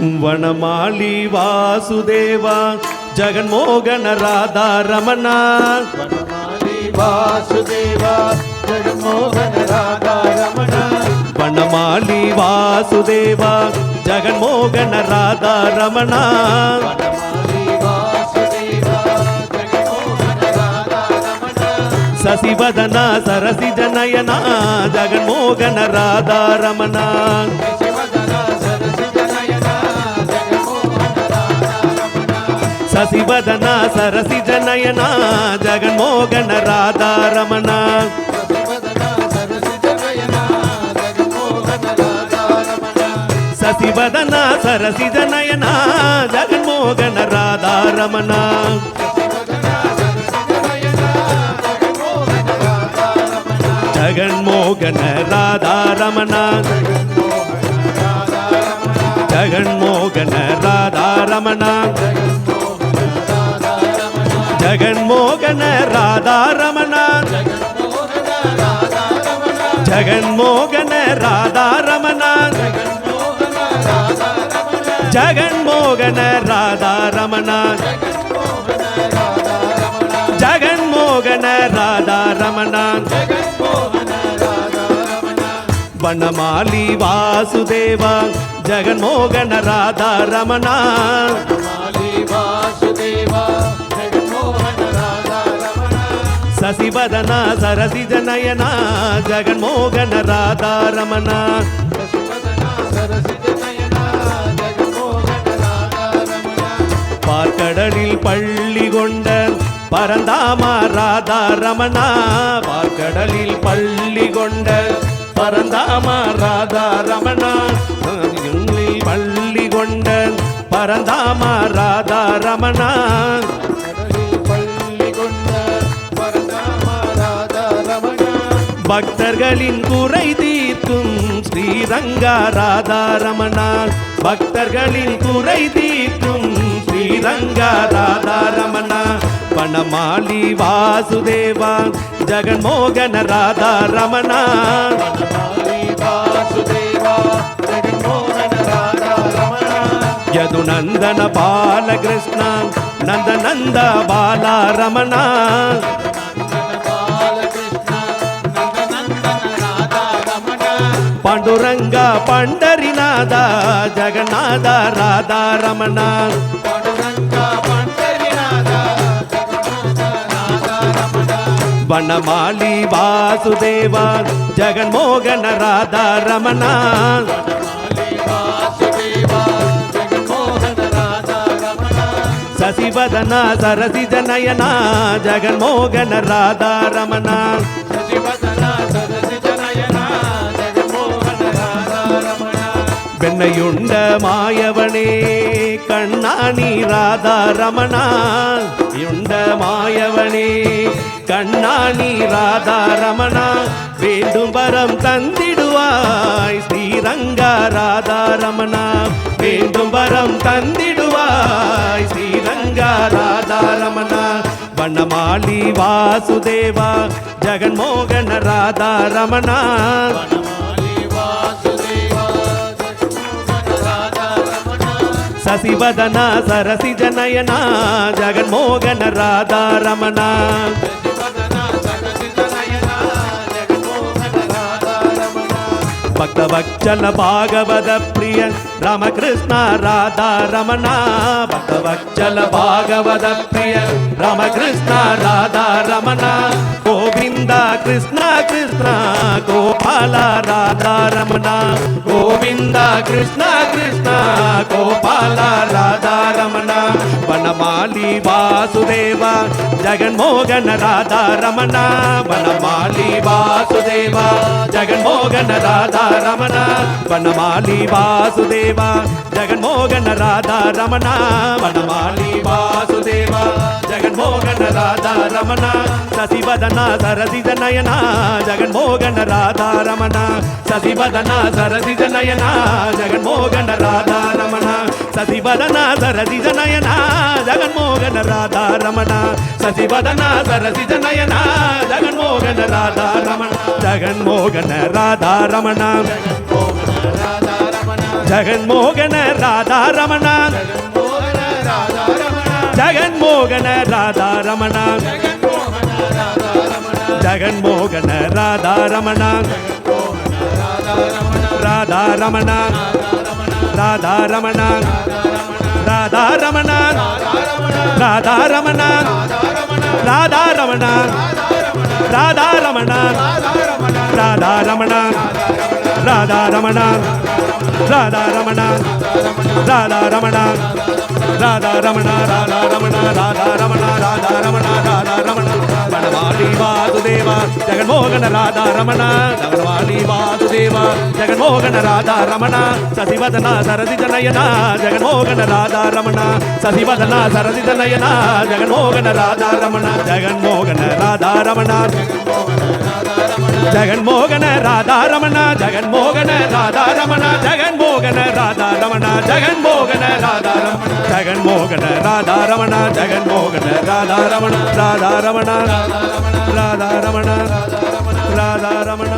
ವನಮಾಲಿ ವಾಸುದೇವ ಜಗನ್ಮೋಹನ ರಾಧಾ ರಮಣ ವನಮಾಲಿ ವಾಸುದೇವ ಜಗನ್ಮೋಹನ ರಾಧಾ ರಮಣ ವನಮಾಲಿ ವಾಸುದೇವ ಜಗನ್ಮೋಹನ ರಾಧಾ ರಮಣ ವನಮಾಲಿ ವಾಸುದೇವ ಜಗನ್ಮೋಹನ ರಾಧಾ ರಮಣ ಸಸಿವದನ ಸರಸಿಜ ನಯನ ಜಗನ್ಮೋಹನ ರಾಧಾ ರಮಣ ಸಸಿವದನ ಸರಸಿಜ ನಯನ ಜಗನ್ಮೋಹನ ರಾಧಾ ರಮಣ ಸಸಿವದನ ಸರಸಿಜ ನಯನ ಜಗನ್ಮೋಹನ ರಾಧಾ ರಮಣ ಜಗನ್ಮೋಹನ ರಾಧಾ ರಮಣ ಜಗನ್ಮೋಹನ ರಾಧಾ ರಮಣ ಜಗನ್ಮೋಹನ ರಾಧಾ ರಮಣ ಜಗನ್ಮೋಹನ ರಾಧಾ ರಮಣ ಜಗನ್ಮೋಹನ ರಾಧಾ ರಮಣ ಜಗನ್ಮೋಹನ ರಾಧಾ ರಮಣ ವನಮಾಲಿ ವಾಸುದೇವ ಜಗನ್ಮೋಹನ ರಾಧಾ ರಮಣ ಸಸಿವದನ ಸರಸಿಜ ನಯನ ಜಗನ್ಮೋಹನ ರಾಧಾ ರಮಣ பார்க்கடலில் பள்ளி கொண்ட பரந்தாம ராதா ரமண பார்க்கடலில் பள்ளி கொண்ட பரந்தாம ராதா ரமண பள்ளி கொண்ட பரந்தாம ராதா ரமண பக்தர்களின் குறை தீர்க்கும் ஸ்ரீரங்கா ராதா ரமண பக்தர்களின் குறை தீர்க்கும் ஸ்ரீரங்கா ராதா ரமண வனமாலி வாசுதேவா ஜகன்மோகன ராதா ரமண யதுநந்தன பாலகிருஷ்ண நந்த நந்த பாலா ரமண ಪಾಂಡುರಂಗ ಪಂಡರಿನಾದ ಜಗನ್ನಾಥ ರಾಧಾ ರಮಣ ವನಮಾಲಿ ವಾಸುದೇವ ಜಗನ್ಮೋಹನ ರಾಧಾ ರಮಣ ಸಸಿವದನ ಸರಸಿಜ ನಯನ ಜಗನ್ಮೋಹನ ರಾಧಾ ರಮಣ ಬೆಣ್ಣಯುಂಡ ಮಾಯವಣೇ ಕಣ್ಣಾನಿ ರಾಧಾ ರಮಣ யுண்ட மாயவனே கண்ணாணி ராதா ரமண வேண்டும் வரம் தந்திடுவாய் ஸ்ரீரங்கா ராதா ரமண வேண்டும் வரம் தந்திடுவாய் ஸ்ரீரங்கா ராதா ரமண வனமாலி வாசுதேவா ஜகன்மோகன ராதா ரமண சசிவதன சரசிஜ நயன ஜகன்மோகன ராதா ரமண பக்தவச்சல பாகவத பிரிய ராமகிருஷ்ண ராதா ரமண பக்தவச்சல பாகவத பிரிய ராமகிருஷ்ண ராதா ரமண கோவிந்த கிருஷ்ண கிருஷ்ண கோபால ராதா ரமண கோவிந்த கிருஷ்ண கிருஷ்ண கோபால ராதா ரமண வனமாலி வாசுதேவா ஜகன்மோகன ராதா ரமண வனமாலி வாசுதேவா ஜகன்மோகன ராதா ரமண வனமாலி வாசுதேவா ஜகன்மோகன ராதா ரமண வனமாலி வாசுதேவா ஜகன்மோகன ராதா ரமண சசிவதன சரசிஜ நயன ஜகன்மோகன ராதா ரமண சசிவதன சரசிஜ நயன ஜகன்மோகன ராதா ரமண சசிவதன சரசிஜ நயன ஜகன்மோகன ராதா ரமண சசிவதன சரசிஜ நயன ஜகன்மோகன ராதா ரமண ஜகன்மோகன ராதா ரமண ஜெகன்மோகன ராதாரமண ஜெகன்மோகன ராதாரமண ஜெகன்மோகன ராதாரமண ராதாரமண ராதாரமண ராதாரமண ராதாரமண ராதாரமண ராதாரமண ராதாரமண ராதாரமண ராதாரமண ராதாரமண ராதாரமண ராதாரமண ராதாரமண ராதாரமண ராதாரமண வனமாலி வாசுதேவா ஜெகன்மோகன ராதாரமண வனமாலி வாசுதேவா ஜெகன்மோகன ராதாரமண சசிவதன சரசிஜனயனா ஜெகன்மோகன ராதாரமண சசிவதன சரசிஜனயனா ஜெகன்மோகன ராதாரமண ஜெகன்மோகன ராதாரமண ஜெகன்மோகன ராதாரமண ஜெகன்மோகன ராதாரமண ஜெகன்மோகன ராதாரமண ஜெகன்மோகன ராதாரமண ஜெகன்மோகன ராதாரமண ஜெகன்மோகன ராதாரமண ராதாரமண ராதாரமண ராதாரமண